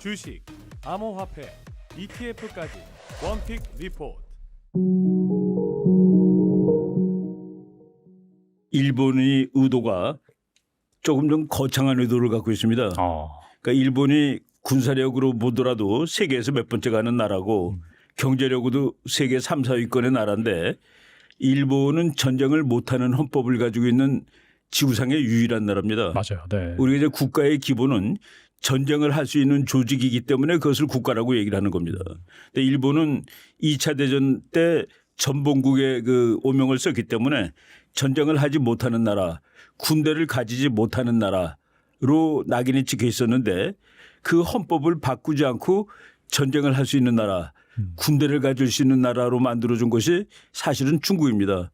주식, 암호화폐, ETF까지 원픽 리포트. 일본의 의도가 조금 좀 거창한 의도를 갖고 있습니다. 그러니까 일본이 군사력으로 보더라도 세계에서 몇 번째 가는 나라고 경제력으로도 세계 3, 4위권의 나라인데 일본은 전쟁을 못하는 헌법을 가지고 있는 지구상의 유일한 나라입니다. 맞아요. 네. 우리가 이제 국가의 기본은 전쟁을 할 수 있는 조직이기 때문에 그것을 국가라고 얘기를 하는 겁니다. 근데 일본은 2차 대전 때 전범국의 그 오명을 썼기 때문에 전쟁을 하지 못하는 나라, 군대를 가지지 못하는 나라로 낙인이 찍혀 있었는데 그 헌법을 바꾸지 않고 전쟁을 할 수 있는 나라, 군대를 가질 수 있는 나라로 만들어준 것이 사실은 중국입니다.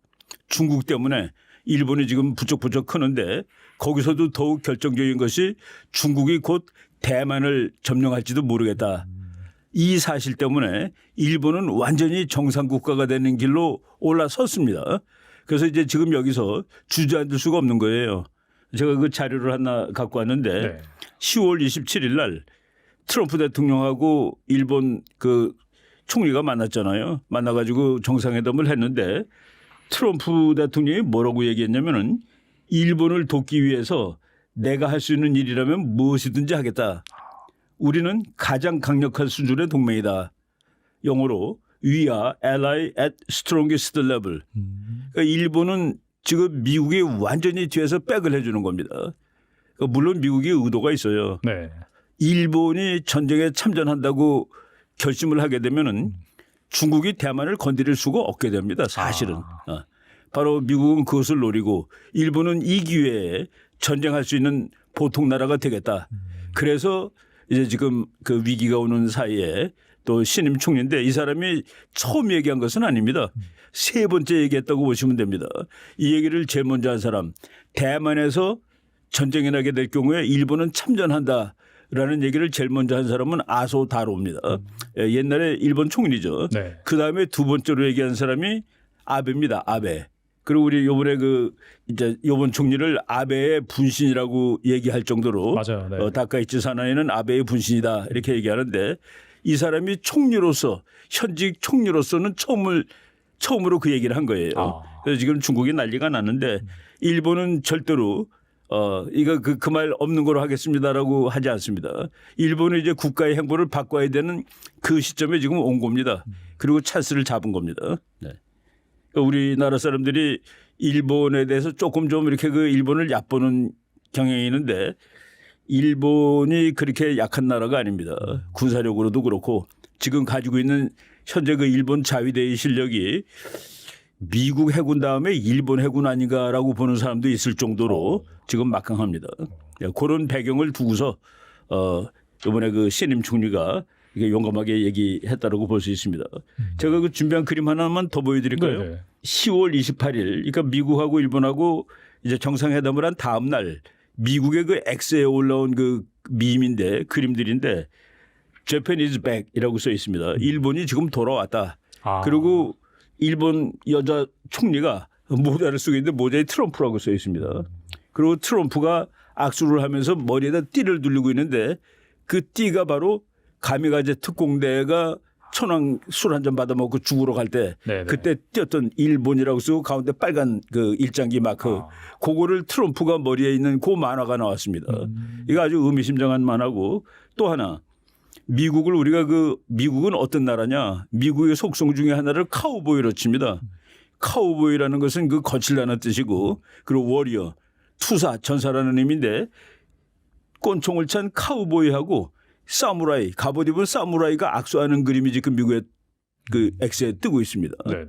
중국 때문에 일본이 지금 부쩍부쩍 크는데 거기서도 더욱 결정적인 것이 중국이 곧 대만을 점령할지도 모르겠다. 이 사실 때문에 일본은 완전히 정상국가가 되는 길로 올라섰습니다. 그래서 이제 지금 여기서 주저앉을 수가 없는 거예요. 제가 그 자료를 하나 갖고 왔는데 네. 10월 27일 날 트럼프 대통령하고 일본 그 총리가 만났잖아요. 만나가지고 정상회담을 했는데 트럼프 대통령이 뭐라고 얘기했냐면은 일본을 돕기 위해서 내가 할 수 있는 일이라면 무엇이든지 하겠다. 우리는 가장 강력한 수준의 동맹이다. 영어로 We are ally at strongest level. 그러니까 일본은 지금 미국이 완전히 뒤에서 백을 해주는 겁니다. 그러니까 물론 미국이 의도가 있어요. 네. 일본이 전쟁에 참전한다고 결심을 하게 되면은 중국이 대만을 건드릴 수가 없게 됩니다. 사실은. 바로 미국은 그것을 노리고 일본은 이 기회에 전쟁할 수 있는 보통 나라가 되겠다. 그래서 이제 지금 그 위기가 오는 사이에 또 신임 총리인데 이 사람이 처음 얘기한 것은 아닙니다. 세 번째 얘기했다고 보시면 됩니다. 이 얘기를 제일 먼저 한 사람, 대만에서 전쟁이 나게 될 경우에 일본은 참전한다라는 얘기를 제일 먼저 한 사람은 아소 다로입니다. 옛날에 일본 총리죠. 네. 그다음에 두 번째로 얘기한 사람이 아베입니다. 아베. 그리고 우리 요번에 그 이제 요번 총리를 아베의 분신이라고 얘기할 정도로 맞아요. 네. 다카이치 사나이는 아베의 분신이다 이렇게 얘기하는데 이 사람이 총리로서 현직 총리로서는 처음으로 그 얘기를 한 거예요. 그래서 지금 중국이 난리가 났는데 일본은 절대로 이거 그 말 없는 거로 하겠습니다라고 하지 않습니다. 일본은 이제 국가의 행보를 바꿔야 되는 그 시점에 지금 온 겁니다. 그리고 찬스를 잡은 겁니다. 네. 우리나라 사람들이 일본에 대해서 조금 좀 이렇게 그 일본을 얕보는 경향이 있는데 일본이 그렇게 약한 나라가 아닙니다. 군사력으로도 그렇고 지금 가지고 있는 현재 그 일본 자위대의 실력이 미국 해군 다음에 일본 해군 아닌가라고 보는 사람도 있을 정도로 지금 막강합니다. 그런 배경을 두고서 이번에 그 신임 총리가 이게 용감하게 얘기했다라고 볼 수 있습니다. 제가 그 준비한 그림 하나만 더 보여드릴까요? 네네. 10월 28일, 그러니까 미국하고 일본하고 이제 정상회담을 한 다음 날 미국의 그 X에 올라온 그 밈인데 그림들인데 Japan is back이라고 써 있습니다. 일본이 지금 돌아왔다. 그리고 일본 여자 총리가 모자를 쓰고 있는데 모자에 트럼프라고 써 있습니다. 그리고 트럼프가 악수를 하면서 머리에다 띠를 둘리고 있는데 그 띠가 바로 가미가제 특공대가 천황 술 한 잔 받아먹고 죽으러 갈 때 그때 뛰었던 일본이라고 쓰고 가운데 빨간 그 일장기 마크 그거를 트럼프가 머리에 있는 그 만화가 나왔습니다. 이거 아주 의미심장한 만화고 또 하나 미국을 우리가 그 미국은 어떤 나라냐 미국의 속성 중에 하나를 카우보이로 칩니다. 카우보이라는 것은 그 거칠다는 뜻이고 그리고 워리어 투사 전사라는 의미인데 꼰총을 찬 카우보이하고 사무라이, 갑옷 입은 사무라이가 악수하는 그림이 지금 미국의 그 X에 뜨고 있습니다. 네네.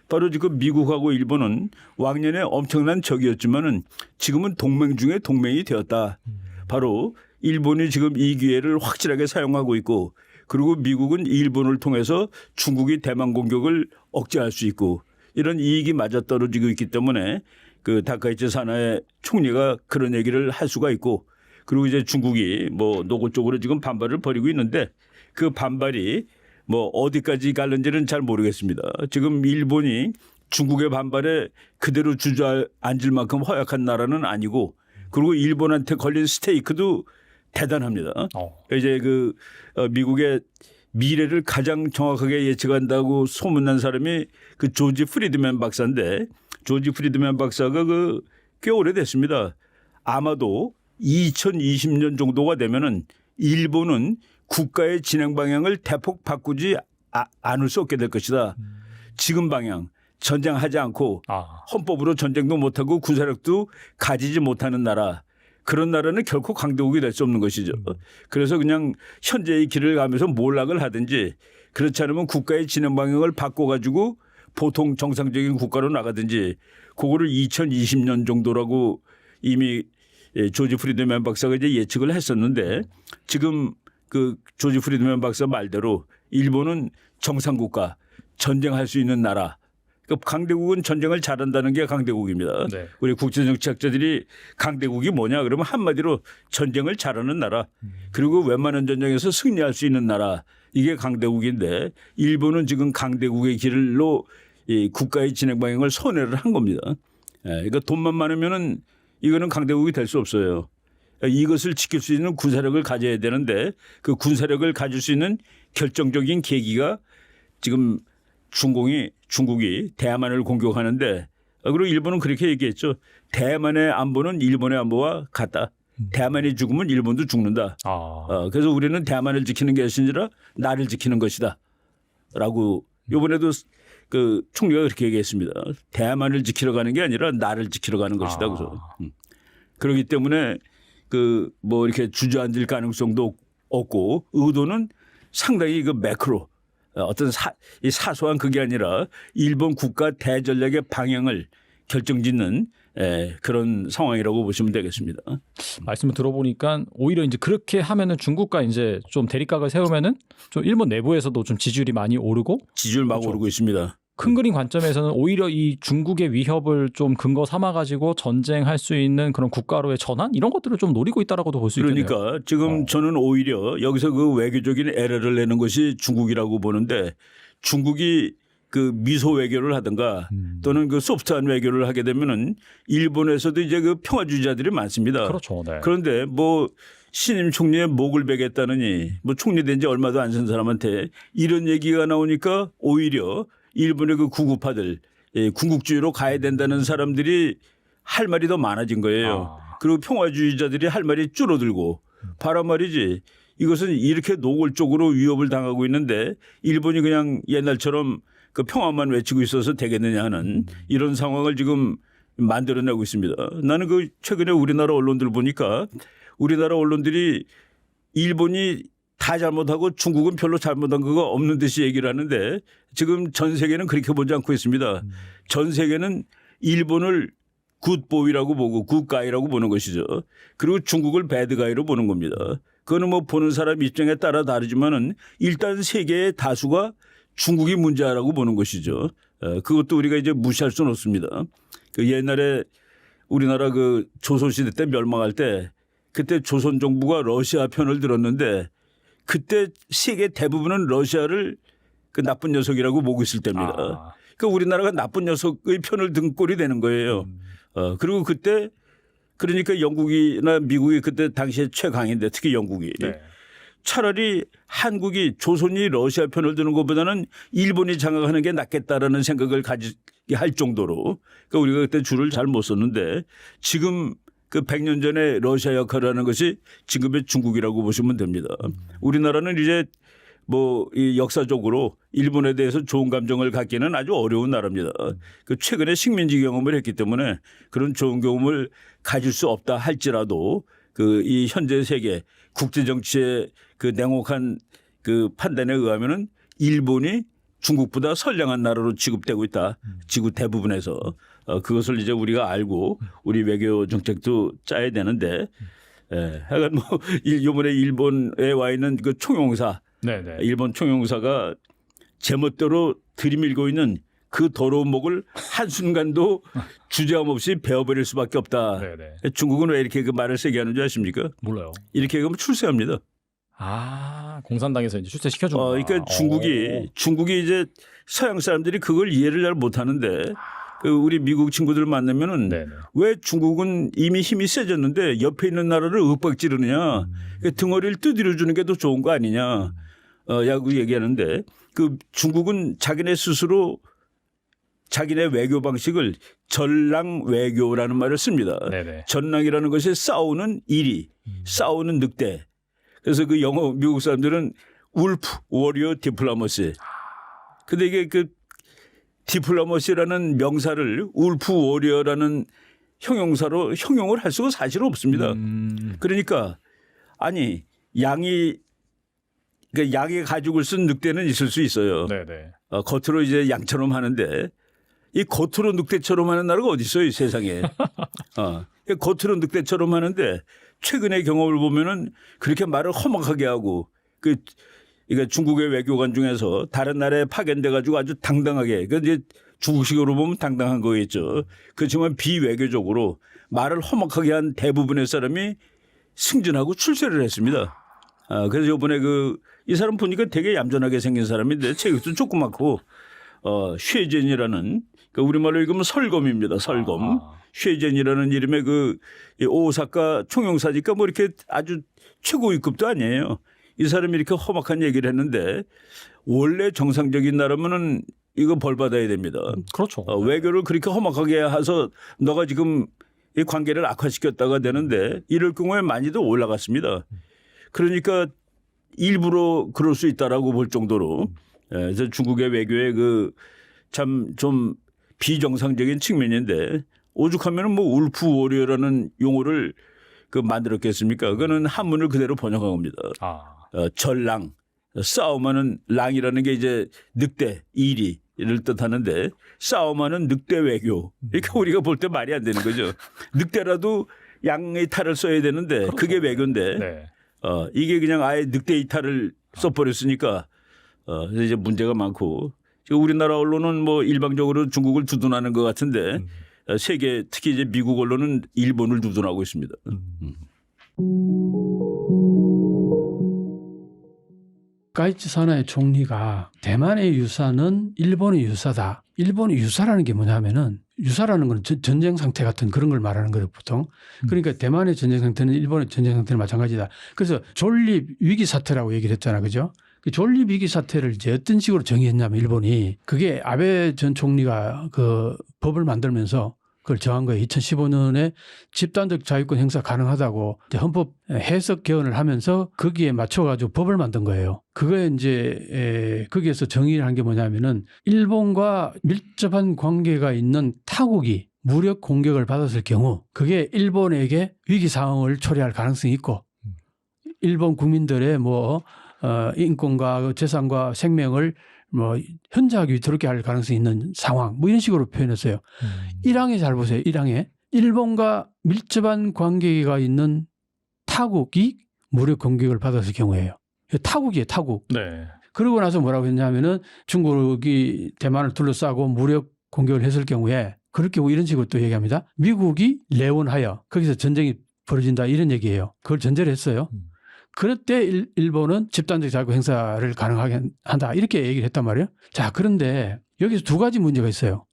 바로 지금 미국하고 일본은 왕년에 엄청난 적이었지만은 지금은 동맹 중에 동맹이 되었다. 바로 일본이 지금 이 기회를 확실하게 사용하고 있고 그리고 미국은 일본을 통해서 중국이 대만 공격을 억제할 수 있고 이런 이익이 맞아떨어지고 있기 때문에 그 다카이치 사나의 총리가 그런 얘기를 할 수가 있고 그리고 이제 중국이 뭐 노골적으로 지금 반발을 벌이고 있는데 그 반발이 뭐 어디까지 갈는지는 잘 모르겠습니다. 지금 일본이 중국의 반발에 그대로 주저앉을 만큼 허약한 나라는 아니고 그리고 일본한테 걸린 스테이크도 대단합니다. 이제 미국의 미래를 가장 정확하게 예측한다고 소문난 사람이 그 조지 프리드맨 박사인데, 조지 프리드맨 박사가 꽤 오래됐습니다. 아마도 2020년 정도가 되면은 일본은 국가의 진행 방향을 대폭 바꾸지 않을 수 없게 될 것이다. 지금 방향, 전쟁하지 않고 헌법으로 전쟁도 못하고 군사력도 가지지 못하는 나라, 그런 나라는 결코 강대국이 될 수 없는 것이죠. 그래서 그냥 현재의 길을 가면서 몰락을 하든지, 그렇지 않으면 국가의 진행 방향을 바꿔가지고 보통 정상적인 국가로 나가든지, 그거를 2020년 정도라고 이미 조지 프리드맨 박사가 이제 예측을 했었는데, 지금 그 조지 프리드맨 박사 말대로 일본은 정상국가, 전쟁할 수 있는 나라. 그러니까 강대국은 전쟁을 잘한다는 게 강대국입니다. 네. 우리 국제정치학자들이 강대국이 뭐냐 그러면 한마디로 전쟁을 잘하는 나라, 그리고 웬만한 전쟁에서 승리할 수 있는 나라, 이게 강대국인데, 일본은 지금 강대국의 길로 이 국가의 진행 방향을 선회를 한 겁니다. 그러니까 돈만 많으면은 이거는 강대국이 될 수 없어요. 이것을 지킬 수 있는 군사력을 가져야 되는데, 그 군사력을 가질 수 있는 결정적인 계기가 지금 중국이 대만을 공격하는데, 그리고 일본은 그렇게 얘기했죠. 대만의 안보는 일본의 안보와 같다. 대만이 죽으면 일본도 죽는다. 그래서 우리는 대만을 지키는 것이 아니라 나를 지키는 것이다. 라고 이번에도 그 총리가 그렇게 얘기했습니다. 대만을 지키러 가는 게 아니라 나를 지키러 가는 것이다. 그래서 그렇기 때문에 이렇게 주저앉을 가능성도 없고, 의도는 상당히 매크로, 어떤 사소한 그게 아니라 일본 국가 대전략의 방향을 결정짓는 그런 상황이라고 보시면 되겠습니다. 말씀을 들어보니까 오히려 이제 그렇게 하면은 중국과 이제 좀 대립각을 세우면은 좀 일본 내부에서도 좀 지지율이 많이 오르고, 지지율 막 그렇죠. 오르고 있습니다. 큰 그림 관점에서는 오히려 이 중국의 위협을 좀 근거 삼아 가지고 전쟁할 수 있는 그런 국가로의 전환, 이런 것들을 좀 노리고 있다라고도 볼 수 있겠네요. 그러니까 지금 저는 오히려 여기서 그 외교적인 에러를 내는 것이 중국이라고 보는데, 중국이 그 미소 외교를 하든가 또는 그 소프트한 외교를 하게 되면은 일본에서도 이제 그 평화주의자들이 많습니다. 그렇죠. 네. 그런데 신임 총리의 목을 베겠다느니, 총리 된 지 얼마도 안 된 사람한테 이런 얘기가 나오니까 오히려 일본의 그 구구파들, 군국주의로 가야 된다는 사람들이 할 말이 더 많아진 거예요. 그리고 평화주의자들이 할 말이 줄어들고, 바란 말이지. 이것은 이렇게 노골적으로 위협을 당하고 있는데 일본이 그냥 옛날처럼 그 평화만 외치고 있어서 되겠느냐 하는 이런 상황을 지금 만들어내고 있습니다. 나는 최근에 우리나라 언론들 보니까 우리나라 언론들이 일본이 다 잘못하고 중국은 별로 잘못한 거가 없는 듯이 얘기를 하는데, 지금 전 세계는 그렇게 보지 않고 있습니다. 전 세계는 일본을 굿보이라고 보고 굿가이라고 보는 것이죠. 그리고 중국을 배드가이로 보는 겁니다. 그거는 보는 사람 입장에 따라 다르지만은 일단 세계의 다수가 중국이 문제라고 보는 것이죠. 그것도 우리가 이제 무시할 수는 없습니다. 옛날에 우리나라 조선시대 때 멸망할 때, 그때 조선 정부가 러시아 편을 들었는데, 그때 세계 대부분은 러시아를 그 나쁜 녀석이라고 보고 있을 때입니다. 그러니까 우리나라가 나쁜 녀석의 편을 든 꼴이 되는 거예요. 그리고 그때 그러니까 영국이나 미국이 그때 당시에 최강인데, 특히 영국이. 네. 차라리 한국이, 조선이 러시아 편을 드는 것보다는 일본이 장악하는 게 낫겠다라는 생각을 가지게 할 정도로, 그러니까 우리가 그때 줄을 잘 못 썼는데, 지금 100년 전에 러시아 역할을 하는 것이 지금의 중국이라고 보시면 됩니다. 우리나라는 이제 이 역사적으로 일본에 대해서 좋은 감정을 갖기는 아주 어려운 나라입니다. 최근에 식민지 경험을 했기 때문에 그런 좋은 경험을 가질 수 없다 할지라도, 이 현재 세계 국제 정치의 냉혹한 판단에 의하면은 일본이 중국보다 선량한 나라로 취급되고 있다. 지구 대부분에서. 그것을 이제 우리가 알고 우리 외교 정책도 짜야 되는데, 하여간 이번에 일본에 와 있는 그 총영사, 네네. 일본 총영사가 제멋대로 들이밀고 있는 그 더러운 목을 한순간도 주저함 없이 베어버릴 수밖에 없다. 네네. 중국은 왜 이렇게 말을 세게 하는 줄 아십니까? 몰라요. 이렇게 하면 출세합니다. 공산당에서 이제 출세시켜준 거야. 그러니까 중국이 이제 서양 사람들이 그걸 이해를 잘 못하는데, 우리 미국 친구들 만나면은 네네. 왜 중국은 이미 힘이 세졌는데 옆에 있는 나라를 윽박 지르느냐. 그 등허리를 두드려 주는 게 더 좋은 거 아니냐. 야구 얘기하는데 그 중국은 자기네 스스로 자기네 외교 방식을 전랑 외교라는 말을 씁니다. 네네. 전랑이라는 것이 싸우는 이리, 싸우는 늑대. 그래서 그 영어 미국 사람들은 울프 워리어 디플로머시. 근데 이게 그 디플로머시라는 명사를 울프 워리어라는 형용사로 형용을 할 수가 사실 없습니다. 그러니까 아니 양이 그러니까 양의 가죽을 쓴 늑대는 있을 수 있어요. 네네. 겉으로 이제 양처럼 하는데 이 겉으로 늑대처럼 하는 나라가 어디 있어요, 이 세상에. 겉으로 늑대처럼 하는데 최근의 경험을 보면은 그렇게 말을 험악하게 하고 그러니까 중국의 외교관 중에서 다른 나라에 파견돼 가지고 아주 당당하게 그 이제 중국식으로 보면 당당한 거겠죠. 그렇지만 비외교적으로 말을 험악하게 한 대부분의 사람이 승진하고 출세를 했습니다. 그래서 이번에 이 사람 보니까 되게 얌전하게 생긴 사람인데 체격도 조그맣고 쉐젠이라는 그러니까 우리말로 읽으면 설검입니다. 설검. 쉐젠이라는 이름의 오사카 총영사니까 뭐 이렇게 아주 최고위급도 아니에요. 이 사람이 이렇게 험악한 얘기를 했는데 원래 정상적인 나라면은 이거 벌 받아야 됩니다. 그렇죠. 외교를 그렇게 험악하게 해서 너가 지금 이 관계를 악화시켰다가 되는데 이럴 경우에 많이도 올라갔습니다. 그러니까 일부러 그럴 수 있다라고 볼 정도로 그래서 중국의 외교의 참 좀 비정상적인 측면인데 오죽하면은 뭐 울프 워리어라는 용어를 만들었겠습니까? 그거는 한문을 그대로 번역한 겁니다. 전랑 싸움하는 랑이라는 게 이제 늑대 이리를 뜻하는데 싸움하는 늑대 외교 이렇게 우리가 볼 때 말이 안 되는 거죠. 늑대라도 양의 탈을 써야 되는데 그렇죠. 그게 외교인데 네. 이게 그냥 아예 늑대 이탈을 써버렸으니까 그래서 이제 문제가 많고 지금 우리나라 언론은 뭐 일방적으로 중국을 두둔하는 것 같은데 세계 특히 이제 미국 언론은 일본을 두둔하고 있습니다. 가이치 사나의 총리가 대만의 유사는 일본의 유사다. 일본의 유사라는 게 뭐냐면은 유사라는 건 전쟁 상태 같은 그런 걸 말하는 거예요, 보통. 그러니까 대만의 전쟁 상태는 일본의 전쟁 상태는 마찬가지다. 그래서 존립 위기 사태라고 얘기를 했잖아. 그죠? 그 존립 위기 사태를 이제 어떤 식으로 정의했냐면 일본이 그게 아베 전 총리가 법을 만들면서 그걸 정한 거예요. 2015년에 집단적 자유권 행사 가능하다고 이제 헌법 해석 개헌을 하면서 거기에 맞춰가지고 법을 만든 거예요. 그거에 이제 거기에서 정의를 한 게 뭐냐면은 일본과 밀접한 관계가 있는 타국이 무력 공격을 받았을 경우 그게 일본에게 위기 상황을 초래할 가능성이 있고 일본 국민들의 인권과 재산과 생명을 현저하게 위태롭게 할 가능성이 있는 상황 이런 식으로 표현했어요. 1항에 잘 보세요. 1항에 일본과 밀접한 관계가 있는 타국이 무력 공격을 받았을 경우에요. 타국이에요. 타국. 네. 그러고 나서 뭐라고 했냐면은 중국이 대만을 둘러싸고 무력 공격을 했을 경우에 그럴 경우 이런 식으로 또 얘기합니다. 미국이 레온하여 거기서 전쟁이 벌어진다 이런 얘기예요. 그걸 전제를 했어요. 그럴 때 일본은 집단적 자국 행사를 가능하게 한다 이렇게 얘기를 했단 말이에요. 자, 그런데 여기서 두 가지 문제가 있어요.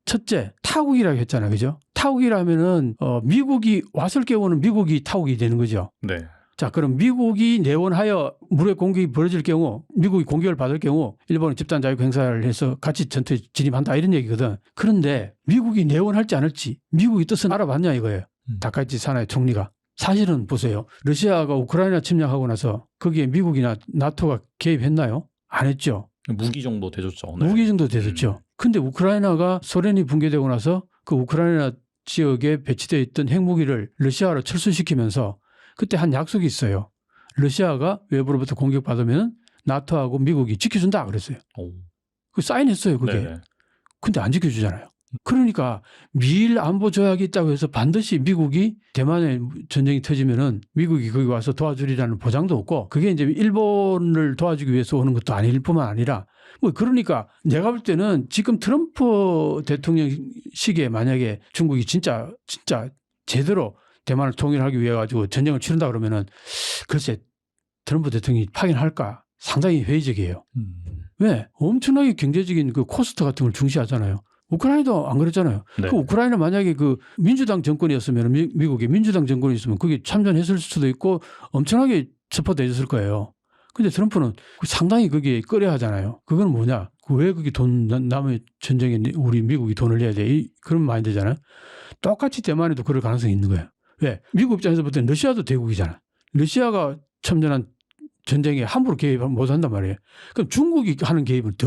첫째, 타국이라고 했잖아요. 그죠? 타국이라면은 미국이 왔을 경우는 미국이 타국이 되는 거죠. 네. 자, 그럼 미국이 내원하여 무력 공격이 벌어질 경우 미국이 공격을 받을 경우 일본은 집단 자국 행사를 해서 같이 전투에 진입한다 이런 얘기거든. 그런데 미국이 내원할지 안 할지 미국이 뜻은 알아봤냐 이거예요. 다카이치 사나의 총리가. 사실은 보세요. 러시아가 우크라이나 침략하고 나서 거기에 미국이나 나토가 개입했나요? 안 했죠. 무기 정도 대줬죠. 네. 무기 정도 대줬죠. 근데 우크라이나가 소련이 붕괴되고 나서 그 우크라이나 지역에 배치되어 있던 핵무기를 러시아로 철수시키면서 그때 한 약속이 있어요. 러시아가 외부로부터 공격받으면 나토하고 미국이 지켜준다 그랬어요. 그 사인했어요. 그게. 네네. 근데 안 지켜주잖아요. 그러니까 미일 안보 조약이 있다고 해서 반드시 미국이 대만에 전쟁이 터지면은 미국이 거기 와서 도와주리라는 보장도 없고 그게 이제 일본을 도와주기 위해서 오는 것도 아닐 뿐만 아니라 그러니까 내가 볼 때는 지금 트럼프 대통령 시기에 만약에 중국이 진짜 제대로 대만을 통일하기 위해 가지고 전쟁을 치른다 그러면은 글쎄 트럼프 대통령이 파견할까 상당히 회의적이에요. 왜? 엄청나게 경제적인 그 코스트 같은 걸 중시하잖아요. 우크라이나도 안 그랬잖아요. 네. 그 우크라이나 만약에 그 민주당 정권이었으면 미국의 민주당 정권이 있으면 그게 참전했을 수도 있고 엄청나게 서포트 해줬을 거예요. 근데 트럼프는 상당히 그게 꺼려하잖아요. 그건 뭐냐? 왜 그게 남의 전쟁에 우리 미국이 돈을 내야 돼? 그런 마인드잖아요. 똑같이 대만에도 그럴 가능성이 있는 거예요. 왜? 미국 입장에서 볼 때는 러시아도 대국이잖아. 러시아가 참전한 전쟁에 함부로 개입 못 한단 말이에요. 그럼 중국이 하는 개입은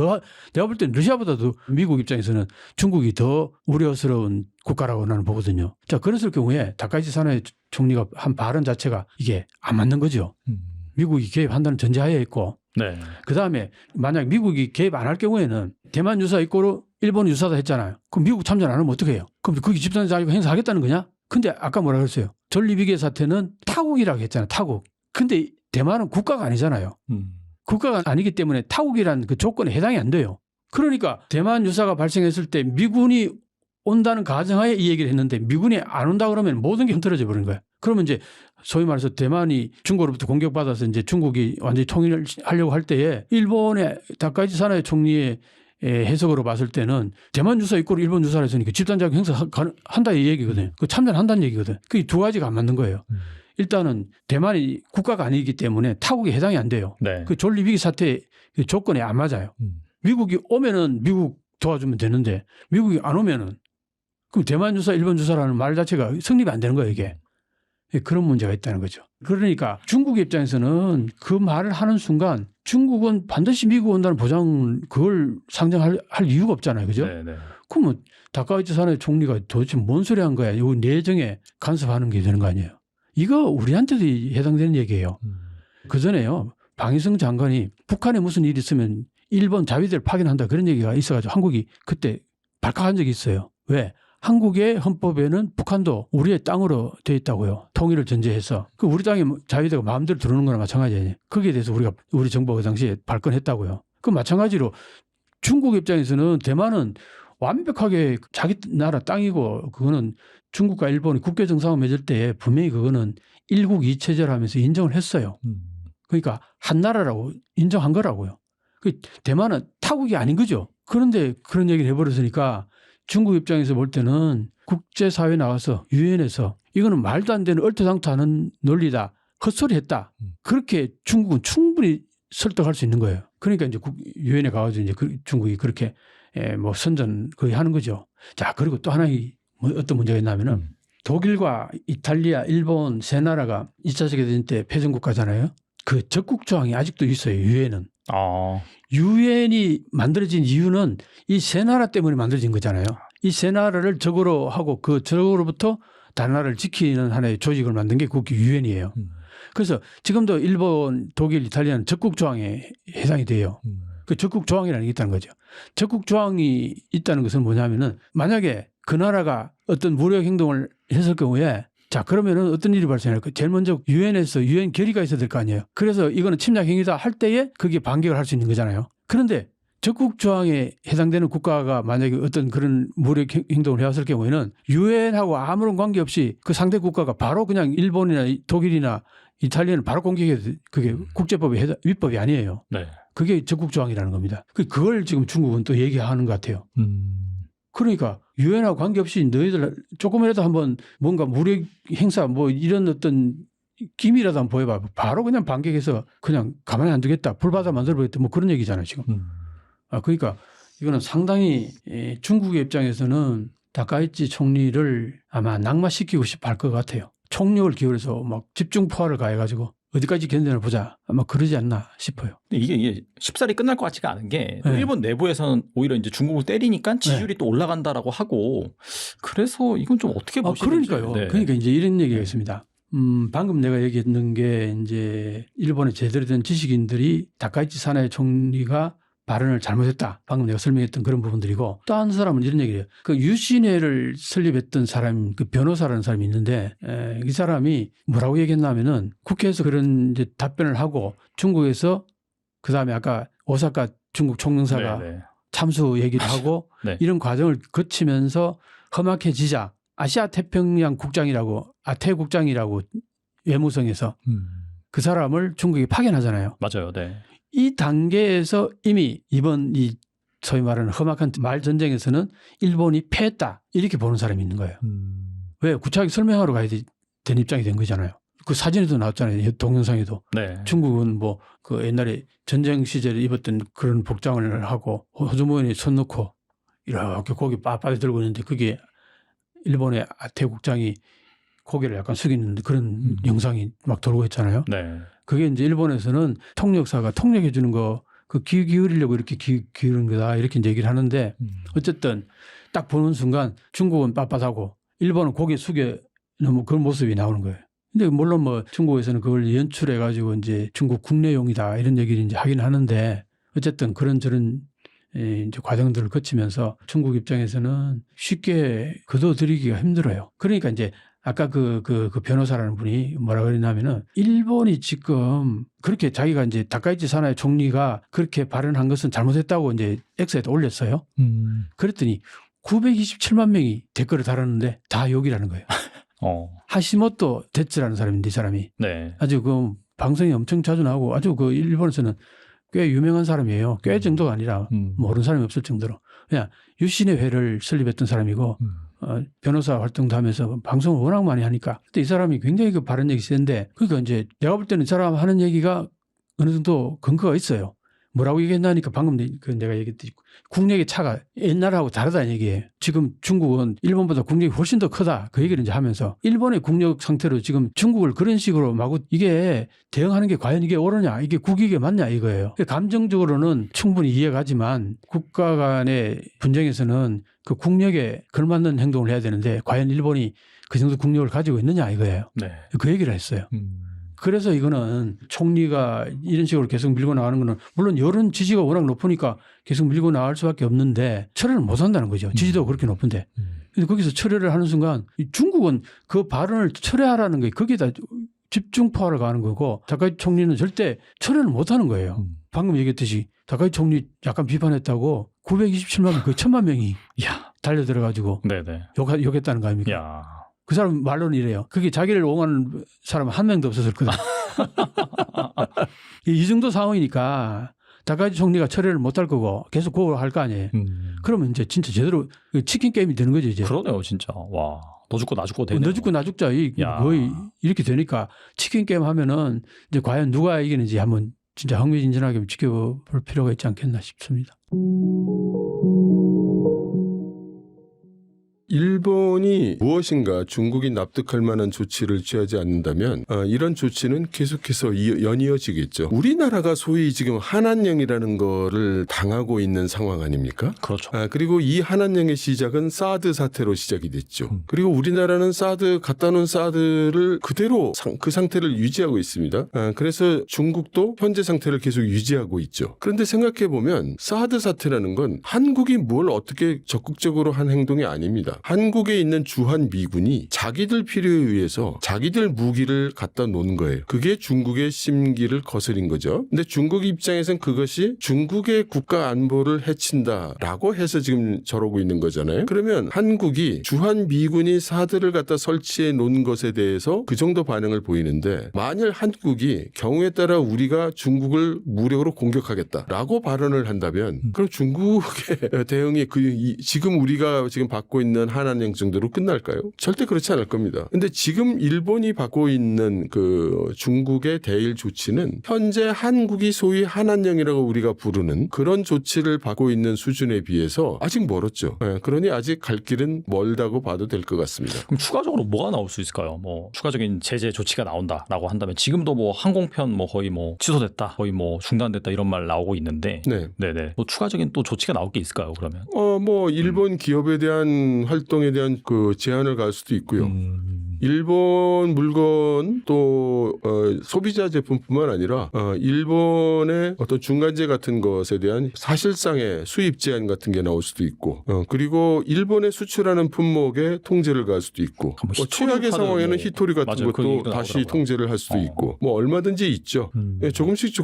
내가 볼 때는 러시아보다도 미국 입장에서는 중국이 더 우려스러운 국가라고 나는 보거든요. 자, 그랬을 경우에 다카이치 사나이 총리가 한 발언 자체가 이게 안 맞는 거죠. 미국이 개입한다는 전제하에 있고, 네. 그 다음에 만약 미국이 개입 안 할 경우에는 대만 유사 있고 일본 유사다 했잖아요. 그럼 미국 참전 안 하면 어떻게 해요? 그럼 거기 집단 자위권 행사하겠다는 거냐? 근데 아까 뭐라 그랬어요? 전리비계 사태는 타국이라고 했잖아요. 타국. 근데 대만은 국가가 아니잖아요. 국가가 아니기 때문에 타국이라는 그 조건에 해당이 안 돼요. 그러니까 대만 유사가 발생했을 때 미군이 온다는 가정하에 이 얘기를 했는데 미군이 안 온다 그러면 모든 게 흐트러져 버리는 거예요. 그러면 이제 소위 말해서 대만이 중국으로부터 공격받아서 이제 중국이 완전히 통일을 하려고 할 때에 일본의 다카이치 사나이 총리의 해석으로 봤을 때는 대만 유사 있고 일본 유사를 했으니까 집단자격 행사한다 이 얘기거든요. 그 참전한다는 얘기거든. 그 두 가지가 안 맞는 거예요. 일단은 대만이 국가가 아니기 때문에 타국에 해당이 안 돼요. 네. 그 존리비기 사태 조건에 안 맞아요. 미국이 오면은 미국 도와주면 되는데 미국이 안 오면은 그럼 대만 유사, 일본 유사라는 말 자체가 성립이 안 되는 거예요, 이게. 그런 문제가 있다는 거죠. 그러니까 중국 입장에서는 그 말을 하는 순간 중국은 반드시 미국 온다는 보장 그걸 상정할 이유가 없잖아요. 그죠? 네, 네. 그러면 다카이치 사나이 총리가 도대체 뭔 소리 한 거야? 이 내정에 간섭하는 게 되는 거 아니에요. 이거 우리한테도 해당되는 얘기예요. 그 전에요. 방위성 장관이 북한에 무슨 일이 있으면 일본 자위대를 파견한다 그런 얘기가 있어가지고 한국이 그때 발칵한 적이 있어요. 왜? 한국의 헌법에는 북한도 우리의 땅으로 돼 있다고요. 통일을 전제해서. 그 우리 땅에 자위대가 마음대로 들어오는 거나 마찬가지예요. 거기에 대해서 우리 정부가 그 당시에 발끈했다고요. 그 마찬가지로 중국 입장에서는 대만은 완벽하게 자기 나라 땅이고 그거는 중국과 일본이 국교 정상을 맺을 때 분명히 그거는 일국 이체제를 하면서 인정을 했어요. 그러니까 한 나라라고 인정한 거라고요. 그 대만은 타국이 아닌 거죠. 그런데 그런 얘기를 해버렸으니까 중국 입장에서 볼 때는 국제사회에 나가서 유엔에서 이거는 말도 안 되는 얼토당토하는 논리다. 헛소리 했다. 그렇게 중국은 충분히 설득할 수 있는 거예요. 그러니까 이제 유엔에 가가지고 이제 중국이 그렇게 뭐 선전 거의 하는 거죠. 자, 그리고 또 하나 어떤 문제가 있냐면은 독일과 이탈리아, 일본 세 나라가 2차 세계대전 때 패전국가잖아요. 그 적국 조항이 아직도 있어요. 유엔은. 유엔이 만들어진 이유는 이 세 나라 때문에 만들어진 거잖아요. 이 세 나라를 적으로 하고 그 적으로부터 다른 나라를 지키는 하나의 조직을 만든 게 그게 유엔이에요. 그래서 지금도 일본, 독일, 이탈리아는 적국 조항에 해당이 돼요. 그 적국 조항이라는 게 있다는 거죠. 적국 조항이 있다는 것은 뭐냐면은 만약에 그 나라가 어떤 무력 행동을 했을 경우에 자, 그러면은 어떤 일이 발생할까요? 제일 먼저 유엔에서 유엔 결의가 있어야 될 거 아니에요. 그래서 이거는 침략 행위다 할 때에 그게 반격을 할 수 있는 거잖아요. 그런데 적국 조항에 해당되는 국가가 만약에 어떤 그런 무력 행동을 해왔을 경우에는 유엔하고 아무런 관계없이 그 상대 국가가 바로 그냥 일본이나 독일이나 이탈리아는 바로 공격해도 그게 국제법의 위법이 아니에요. 네. 그게 적국 조항이라는 겁니다. 그걸 지금 중국은 또 얘기하는 것 같아요. 그러니까 유엔하고 관계없이 너희들 조금이라도 한번 뭔가 무력 행사 뭐 이런 어떤 기미라도 한번 보여봐. 바로 그냥 반격해서 그냥 가만히 안 두겠다. 불바다 만들어보겠다. 뭐 그런 얘기잖아요 지금. 그러니까 이거는 상당히 중국의 입장에서는 다카이치 총리를 아마 낙마시키고 싶어 할 것 같아요. 총력을 기울여서 막 집중 포화를 가해가지고 어디까지 견뎌내 보자. 아마 그러지 않나 싶어요. 이게 쉽사리 끝날 것 같지가 않은 게 네. 일본 내부에서는 오히려 이제 중국을 때리니까 지지율이 또 올라간다라고 하고 그래서 이건 좀 어떻게 보시는지. 그러니까요. 네. 그러니까 이제 이런 얘기가 있습니다. 방금 내가 얘기했는 게 이제 일본의 제대로 된 지식인들이 다카이치 사나이 총리가 발언을 잘못했다. 방금 내가 설명했던 그런 부분들이고 또 한 사람은 이런 얘기를 해요. 그 유신회를 설립했던 사람, 그 변호사라는 사람이 있는데 이 사람이 뭐라고 얘기했냐면은 국회에서 그런 이제 답변을 하고 중국에서 그다음에 아까 오사카 중국 총영사가 네, 네. 참수 얘기를 하고 네. 이런 과정을 거치면서 험악해지자 아시아 태평양 국장이라고 아태국장이라고 외무성에서 그 사람을 중국에 파견하잖아요. 맞아요. 네. 이 단계에서 이미 이번 이 소위 말하는 험악한 말 전쟁에서는 일본이 패했다 이렇게 보는 사람이 있는 거예요. 왜 구차하게 설명하러 가야 되는 입장이 된 거잖아요. 그 사진에도 나왔잖아요. 동영상에도. 네. 중국은 뭐 그 옛날에 전쟁 시절에 입었던 그런 복장을 하고 호주머니에 손 넣고 이렇게 고개 빳빳이 들고 있는데 그게 일본의 태국장이 고개를 약간 숙이는 그런 영상이 막 돌고 있잖아요. 네. 그게 이제 일본에서는 통역사가 통역해 주는 거 그 귀 기울이려고 이렇게 기울인 거다 이렇게 이제 얘기를 하는데 어쨌든 딱 보는 순간 중국은 빳빳하고 일본은 고개 숙여 너무 그런 모습이 나오는 거예요. 근데 물론 뭐 중국에서는 그걸 연출해 가지고 이제 중국 국내용이다 이런 얘기를 이제 하긴 하는데 어쨌든 그런저런 이제 과정들을 거치면서 중국 입장에서는 쉽게 거둬들이기가 힘들어요. 그러니까 이제 아까 그 변호사라는 분이 뭐라 그랬냐면은 일본이 지금 그렇게 자기가 이제 다카이치 사나이 총리가 그렇게 발언한 것은 잘못했다고 이제 X에다 올렸어요. 그랬더니 927만 명이 댓글을 달았는데 다 욕이라는 거예요. 하시모토 데츠라는 사람인데 이 사람이 네. 아주 그 방송에 엄청 자주 나오고 아주 그 일본에서는 꽤 유명한 사람이에요. 꽤 정도가 아니라 모르는 사람이 없을 정도로. 그냥 유신의 회를 설립했던 사람이고 변호사 활동도 하면서 방송을 워낙 많이 하니까. 근데 이 사람이 굉장히 그 발언력이 센데 그러니까 이제 내가 볼 때는 이 사람 하는 얘기가 어느 정도 근거가 있어요. 뭐라고 얘기했나니까 방금 그 내가 얘기했듯이 국력의 차가 옛날하고 다르다는 얘기예요. 지금 중국은 일본보다 국력이 훨씬 더 크다. 그 얘기를 이제 하면서 일본의 국력 상태로 지금 중국을 그런 식으로 마구 이게 대응하는 게 과연 이게 옳으냐 이게 국익에 맞냐 이거예요. 감정적으로는 충분히 이해가지만 국가 간의 분쟁에서는 그 국력에 걸맞는 행동을 해야 되는데 과연 일본이 그 정도 국력을 가지고 있느냐 이거예요. 네. 그 얘기를 했어요. 그래서 이거는 총리가 이런 식으로 계속 밀고 나가는 거는 물론 여론 지지가 워낙 높으니까 계속 밀고 나갈 수밖에 없는데 철회를 못 한다는 거죠. 지지도가 그렇게 높은데. 그래서 거기서 철회를 하는 순간 중국은 그 발언을 철회하라는 게 거기에다 집중포화를 가는 거고 다카이치 총리는 절대 철회를 못 하는 거예요. 방금 얘기했듯이 다카이치 총리 약간 비판했다고 927만 명 거의 1000만 명이 달려들어가지고 네네. 욕했다는 거 아닙니까? 야. 그 사람 말로는 이래요. 그게 자기를 옹호하는 사람 한 명도 없었을 거다. 이 정도 상황이니까 다카이치 총리가 철회를 못 할 거고 계속 그걸 할 거 아니에요. 그러면 이제 진짜 제대로 치킨 게임이 되는 거죠 이제. 그러네요 진짜. 와. 너 죽고 나 죽고 되네요. 너 죽고 나 죽자 거의 이렇게 되니까 치킨 게임 하면은 이제 과연 누가 이기는지 한번 진짜 흥미진진하게 지켜볼 필요가 있지 않겠나 싶습니다. 일본이 무엇인가 중국이 납득할 만한 조치를 취하지 않는다면 이런 조치는 계속해서 연이어지겠죠. 우리나라가 소위 지금 한한령이라는 거를 당하고 있는 상황 아닙니까? 그렇죠. 그리고 이 한한령의 시작은 사드 사태로 시작이 됐죠. 그리고 우리나라는 갖다 놓은 사드를 그대로 그 상태를 유지하고 있습니다. 그래서 중국도 현재 상태를 계속 유지하고 있죠. 그런데 생각해 보면 사드 사태라는 건 한국이 뭘 어떻게 적극적으로 한 행동이 아닙니다. 한국에 있는 주한 미군이 자기들 필요에 의해서 자기들 무기를 갖다 놓은 거예요. 그게 중국의 심기를 거스린 거죠. 근데 중국 입장에서는 그것이 중국의 국가 안보를 해친다라고 해서 지금 저러고 있는 거잖아요. 그러면 한국이 주한 미군이 사드를 갖다 설치해 놓은 것에 대해서 그 정도 반응을 보이는데 만일 한국이 경우에 따라 우리가 중국을 무력으로 공격하겠다라고 발언을 한다면 그럼 중국의 대응이 지금 우리가 지금 받고 있는 한한령 정도로 끝날까요? 절대 그렇지 않을 겁니다. 근데 지금 일본이 받고 있는 그 중국의 대일 조치는 현재 한국이 소위 한한령이라고 우리가 부르는 그런 조치를 받고 있는 수준에 비해서 아직 멀었죠. 그러니 아직 갈 길은 멀다고 봐도 될 것 같습니다. 그럼 추가적으로 뭐가 나올 수 있을까요? 뭐 추가적인 제재 조치가 나온다라고 한다면 지금도 뭐 항공편 뭐 거의 뭐 취소됐다, 거의 뭐 중단됐다 이런 말 나오고 있는데, 네네. 뭐 추가적인 또 조치가 나올 게 있을까요? 그러면? 뭐 일본 기업에 대한 활동에 대한 그 제한을 갈 수도 있고요. 일본 물건 또 소비자 제품뿐만 아니라 일본의 어떤 중간재 같은 것에 대한 사실상의 수입 제한 같은 게 나올 수도 있고 그리고 일본에 수출하는 품목에 통제를 갈 수도 있고 뭐 최악의 상황에는 히토리 같은 것도 다시 통제를 할 수도 있고 뭐 얼마든지 있죠. 조금씩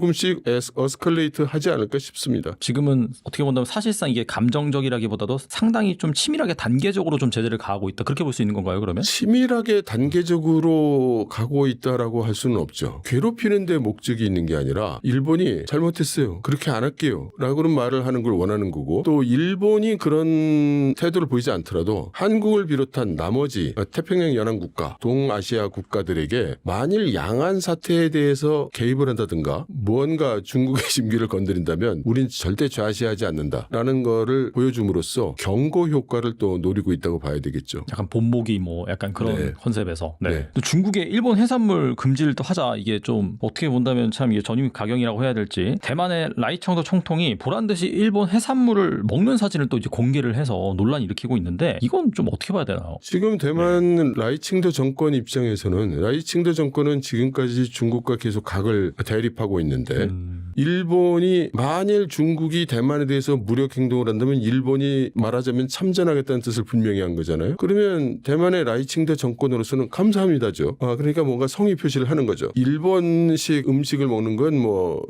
어스컬레이트 하지 않을까 싶습니다. 지금은 어떻게 본다면 사실상 이게 감정적이라기보다도 상당히 좀 치밀하게 단계적으로 좀 제재를 가하고 있다 그렇게 볼 수 있는 건가요? 그러면? 치밀하게 단계적으로 가고 있다라고 할 수는 없죠. 괴롭히는 데 목적이 있는 게 아니라 일본이 잘못했어요. 그렇게 안 할게요. 라고는 말을 하는 걸 원하는 거고 또 일본이 그런 태도를 보이지 않더라도 한국을 비롯한 나머지 태평양 연안국가, 동아시아 국가들에게 만일 양안 사태에 대해서 개입을 한다든가 무언가 중국의 심기를 건드린다면 우린 절대 좌시하지 않는다라는 거를 보여줌으로써 경고 효과를 또 노리고 있다고 봐야 되겠죠. 약간 본보기 뭐 약간 그런 네. 컨셉에서. 네. 네. 또 중국의 일본 해산물 금지를 또 하자. 이게 좀 어떻게 본다면 참 이게 전임가경이라고 해야 될지. 대만의 라이청도 총통이 보란 듯이 일본 해산물을 먹는 사진을 또 이제 공개를 해서 논란을 일으키고 있는데 이건 좀 어떻게 봐야 되나요? 지금 대만 라이칭도 정권 입장에서는 라이칭도 정권은 지금까지 중국과 계속 각을 대립하고 있는데 일본이 만일 중국이 대만에 대해서 무력 행동을 한다면 일본이 말하자면 참전하겠다는 뜻을 분명히 한 거잖아요. 그러면 대만의 라이칭도 정권으로서는 감사합니다죠. 그러니까 뭔가 성의 표시를 하는 거죠. 일본식 음식을 먹는 건 뭐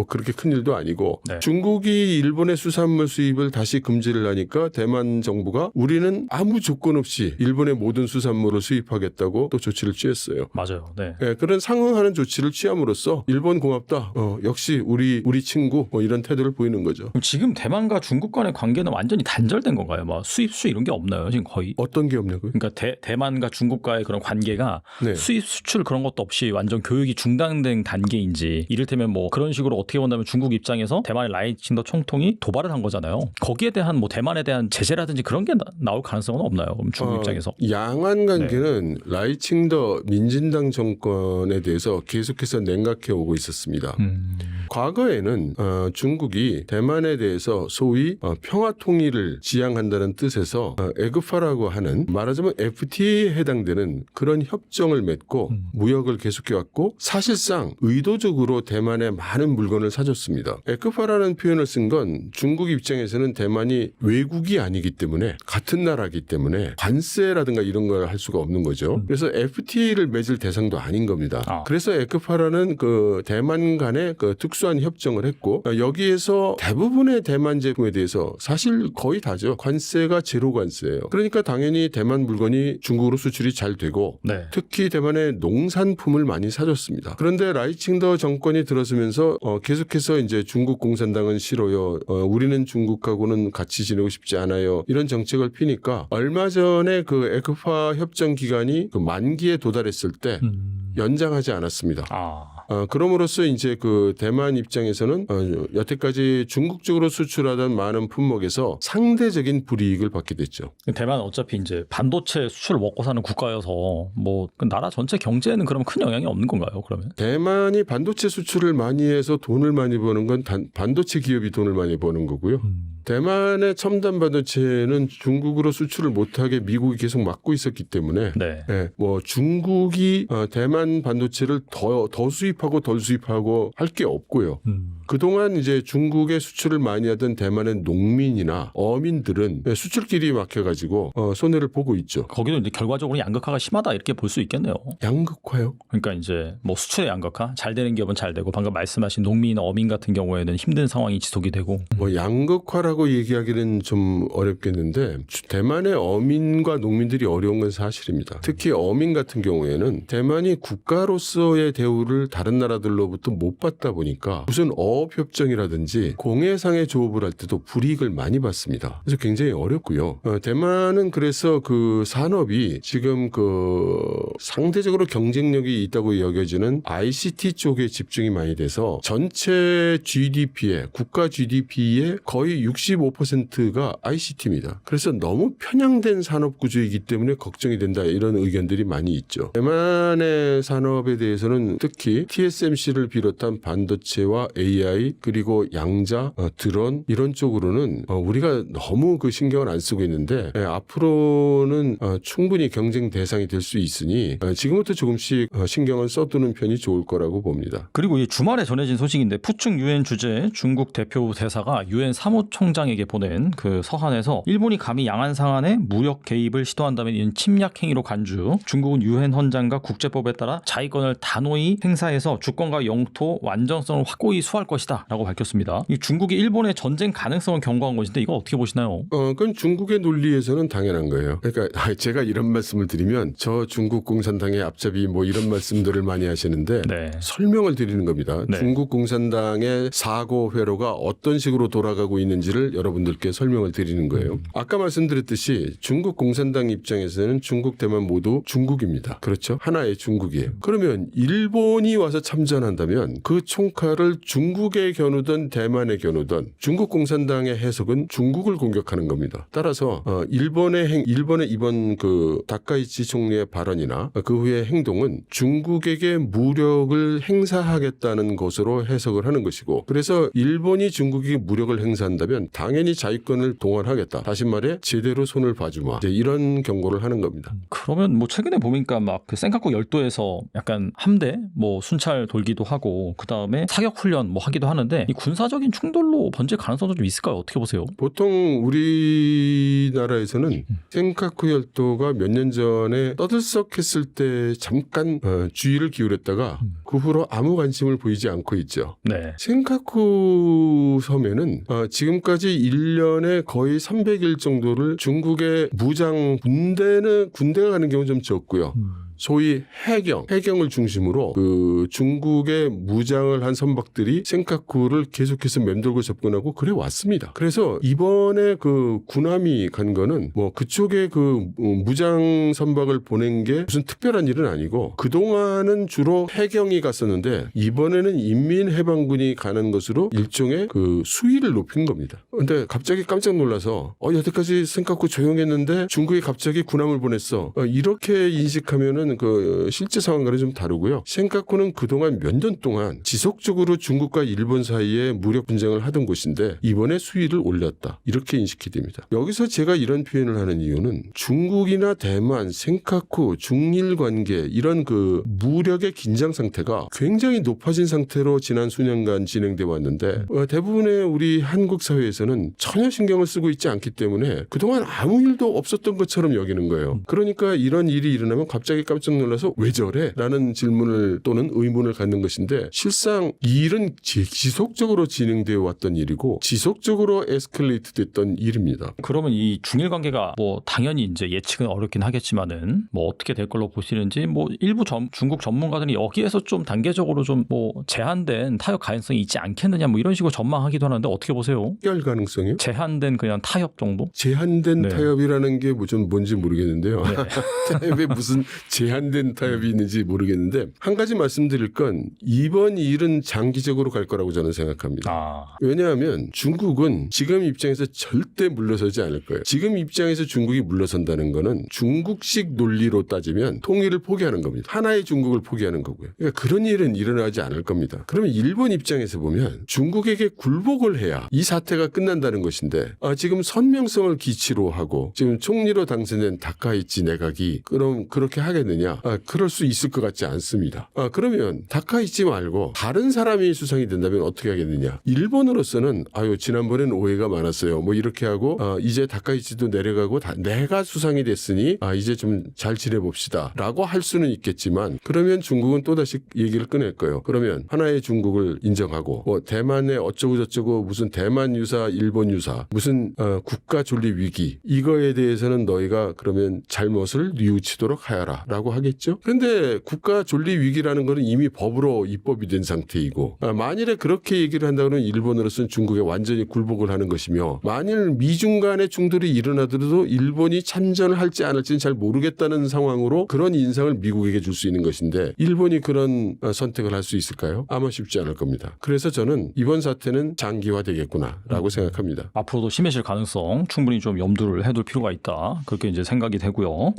그렇게 큰 일도 아니고 네. 중국이 일본의 수산물 수입을 다시 금지를 하니까 대만 정부가 우리는 아무 조건 없이 일본의 모든 수산물을 수입하겠다고 또 조치를 취했어요. 맞아요. 네. 네, 그런 상응하는 조치를 취함으로써 일본 고맙다. 역시 우리 친구 이런 태도를 보이는 거죠. 그럼 지금 대만과 중국 간의 관계는 완전히 단절된 건가요? 뭐 수입 수출 이런 게 없나요? 지금 거의? 어떤 게 없냐고요? 그러니까 대만과 중국과의 그런 관계가 네. 수입 수출 그런 것도 없이 완전 교육이 중단된 단계인지 이를테면 뭐 그런 식으로 어떻게 본다면 중국 입장에서 대만의 라이칭더 총통이 도발을 한 거잖아요. 거기에 대한 뭐 대만에 대한 제재라든지 그런 게 나올 가능성은 없나요? 그럼 중국 입장에서? 양안 관계는 라이칭더 민진당 정권에 대해서 계속해서 냉각해 오고 있었습니다. 과거에는 중국이 대만에 대해서 소위 평화 통일을 지향한다는 뜻에서 에그파라고 하는 말하자면 FTA에 해당되는 그런 협정을 맺고 무역을 계속해왔고 사실상 의도적으로 대만에 많은 물건을 사줬습니다. 에그파라는 표현을 쓴 건 중국 입장에서는 대만이 외국이 아니기 때문에 같은 나라이기 때문에 관세라든가 이런 걸 할 수가 없는 거죠. 그래서 FTA를 맺을 대상도 아닌 겁니다. 그래서 에그파라는 그 대만 간의 그 특수한 협정을 했고 여기에서 대부분의 대만 제품에 대해서 사실 거의 다죠. 관세가 제로 관세예요. 그러니까 당연히 대만 물건이 중국으로 수출이 잘 되고 네. 특히 대만의 농산품을 많이 사줬습니다. 그런데 라이칭더 정권이 들어서면서 계속해서 이제 중국 공산당은 싫어요. 우리는 중국하고는 같이 지내고 싶지 않아요. 이런 정책을 피니까 얼마 전에 그 에그파 협정 기간이 그 만기에 도달했을 때 연장하지 않았습니다. 그럼으로써 이제 그 대만 입장에서는 여태까지 중국 쪽으로 수출하던 많은 품목에서 상대적인 불이익을 받게 됐죠. 대만은 어차피 이제 반도체 수출을 먹고 사는 국가여서 뭐 그 나라 전체 경제에는 그럼 큰 영향이 없는 건가요? 그러면? 대만이 반도체 수출을 많이 해서 돈을 많이 버는 건 반도체 기업이 돈을 많이 버는 거고요. 대만의 첨단 반도체는 중국으로 수출을 못하게 미국이 계속 막고 있었기 때문에 네. 뭐 중국이 대만 반도체를 더 수입하고 덜 수입하고 할 게 없고요. 그동안 이제 중국에 수출을 많이 하던 대만의 농민이나 어민들은 수출길이 막혀가지고 손해를 보고 있죠. 거기도 이제 결과적으로 양극화가 심하다 이렇게 볼 수 있겠네요. 양극화요? 그러니까 이제 뭐 수출의 양극화, 잘 되는 기업은 잘 되고 방금 말씀하신 농민, 어민 같은 경우에는 힘든 상황이 지속이 되고. 뭐 양극화라고 얘기하기는 좀 어렵겠는데 대만의 어민과 농민들이 어려운 건 사실입니다. 특히 어민 같은 경우에는 대만이 국가로서의 대우를 다른 나라들로부터 못 받다 보니까 무슨 어업협정이라든지 공해상의 조업을 할 때도 불이익을 많이 받습니다. 그래서 굉장히 어렵고요. 대만은 그래서 그 산업이 지금 그 상대적으로 경쟁력이 있다고 여겨지는 ICT 쪽에 집중이 많이 돼서 전체 GDP의 국가 GDP의 거의 65%가 ICT입니다. 그래서 너무 편향된 산업 구조이기 때문에 걱정이 된다 이런 의견들이 많이 있죠. 대만의 산업에 대해서는 특히 TSMC를 비롯한 반도체와 AI 그리고 양자, 드론 이런 쪽으로는 우리가 너무 그 신경을 안 쓰고 있는데 앞으로는 충분히 경쟁 대상이 될 수 있으니 지금부터 조금씩 신경을 써두는 편이 좋을 거라고 봅니다. 그리고 이 주말에 전해진 소식인데 푸충 유엔 주재 중국 대표 대사가 유엔 사무총장 총장에게 보낸 그 서한에서 일본이 감히 양안상한에 무력 개입을 시도한다면 이는 침략 행위로 간주, 중국은 유엔 헌장과 국제법에 따라 자위권을 단호히 행사해서 주권과 영토 완전성을 확고히 수호할 것이다 라고 밝혔습니다. 이 중국이 일본의 전쟁 가능성을 경고한 것인데 이거 어떻게 보시나요? 그건 중국의 논리에서는 당연한 거예요. 그러니까 제가 이런 말씀을 드리면 저 중국 공산당의 앞잡이 뭐 이런 말씀들을 많이 하시는데 네. 설명을 드리는 겁니다. 네. 중국 공산당의 사고 회로가 어떤 식으로 돌아가고 있는지를 여러분들께 설명을 드리는 거예요. 아까 말씀드렸듯이 중국 공산당 입장에서는 중국 대만 모두 중국입니다. 그렇죠? 하나의 중국이에요. 그러면 일본이 와서 참전한다면 그 총칼을 중국에 겨누든 대만에 겨누든 중국 공산당의 해석은 중국을 공격하는 겁니다. 따라서 일본의 이번 그 다카이치 총리의 발언이나 그 후의 행동은 중국에게 무력을 행사하겠다는 것으로 해석을 하는 것이고, 그래서 일본이 중국에게 무력을 행사한다면 당연히 자위권을 동원하겠다. 다시 말해 제대로 손을 봐주마. 이제 이런 경고를 하는 겁니다. 그러면 뭐 최근에 보니까 막 그 센카쿠 열도에서 약간 함대 뭐 순찰 돌기도 하고 그 다음에 사격 훈련 뭐 하기도 하는데 이 군사적인 충돌로 번질 가능성도 좀 있을까요? 어떻게 보세요? 보통 우리나라에서는 센카쿠 열도가 몇 년 전에 떠들썩했을 때 잠깐 주의를 기울였다가 그 후로 아무 관심을 보이지 않고 있죠. 네. 센카쿠 섬에는 지금까지 1년에 거의 300일 정도를 중국의 무장 군대가 가는 경우는 좀 적고요. 소위 해경을 중심으로 그 중국의 무장을 한 선박들이 센카쿠를 계속해서 맴돌고 접근하고 그래 왔습니다. 그래서 이번에 그 군함이 간 거는 뭐 그쪽에 그 무장 선박을 보낸 게 무슨 특별한 일은 아니고 그동안은 주로 해경이 갔었는데 이번에는 인민해방군이 가는 것으로 일종의 그 수위를 높인 겁니다. 근데 갑자기 깜짝 놀라서 여태까지 센카쿠 조용했는데 중국이 갑자기 군함을 보냈어. 이렇게 인식하면은 그 실제 상황과는 좀 다르고요. 센카쿠는 그동안 몇 년 동안 지속적으로 중국과 일본 사이에 무력 분쟁을 하던 곳인데 이번에 수위를 올렸다. 이렇게 인식이 됩니다. 여기서 제가 이런 표현을 하는 이유는 중국이나 대만, 센카쿠, 중일 관계 이런 그 무력의 긴장 상태가 굉장히 높아진 상태로 지난 수년간 진행돼 왔는데 대부분의 우리 한국 사회에서는 전혀 신경을 쓰고 있지 않기 때문에 그동안 아무 일도 없었던 것처럼 여기는 거예요. 그러니까 이런 일이 일어나면 갑자기 깜짝 놀라서 왜 저래? 라는 질문을 또는 의문을 갖는 것인데 실상 이 일은 지속적으로 진행되어 왔던 일이고 지속적으로 에스컬레이트 됐던 일입니다. 그러면 이 중일 관계가 뭐 당연히 이제 예측은 어렵긴 하겠지만은 뭐 어떻게 될 걸로 보시는지 뭐 일부 중국 전문가들이 여기에서 좀 단계적으로 좀 뭐 제한된 타협 가능성이 있지 않겠느냐 뭐 이런 식으로 전망하기도 하는데 어떻게 보세요? 해결 가능성이요? 제한된 그냥 타협 정도? 제한된 네. 타협이라는 게 좀 뭔지 모르겠는데요. 네. 타협에 무슨 제한된 타협이 있는지 모르겠는데 한 가지 말씀드릴 건 이번 일은 장기적으로 갈 거라고 저는 생각합니다. 왜냐하면 중국은 지금 입장에서 절대 물러서지 않을 거예요. 지금 입장에서 중국이 물러선다는 거는 중국식 논리로 따지면 통일을 포기하는 겁니다. 하나의 중국을 포기하는 거고요. 그러니까 그런 일은 일어나지 않을 겁니다. 그러면 일본 입장에서 보면 중국에게 굴복을 해야 이 사태가 끝난다는 것인데 지금 선명성을 기치로 하고 지금 총리로 당선된 다카이치 내각이 그럼 그렇게 하겠느냐? 그럴 수 있을 것 같지 않습니다. 그러면 다카이치 말고 다른 사람이 수상이 된다면 어떻게 하겠느냐? 일본으로서는 지난번엔 오해가 많았어요. 뭐 이렇게 하고 이제 다카이치도 내려가고 내가 수상이 됐으니 이제 좀 잘 지내봅시다 라고 할 수는 있겠지만 그러면 중국은 또다시 얘기를 꺼낼 거예요. 그러면 하나의 중국을 인정하고 뭐 대만에 어쩌고 저쩌고 무슨 대만 유사 일본 유사 무슨 국가 존립 위기 이거에 대해서는 너희가 그러면 잘못을 뉘우치도록 하여라 라고 하겠죠. 그런데 국가 존립 위기라는 거는 이미 법으로 입법이 된 상태이고 만일에 그렇게 얘기를 한다면 일본으로서는 중국에 완전히 굴복을 하는 것이며 만일 미중 간의 충돌이 일어나더라도 일본이 참전을 할지 안 할지는 잘 모르겠다는 상황으로 그런 인상을 미국에게 줄 수 있는 것인데 일본이 그런 선택을 할 수 있을까요? 아마 쉽지 않을 겁니다. 그래서 저는 이번 사태는 장기화되겠구나라고 생각합니다. 앞으로도 심해질 가능성 충분히 좀 염두를 해둘 필요가 있다. 그렇게 이제 생각이 되고요.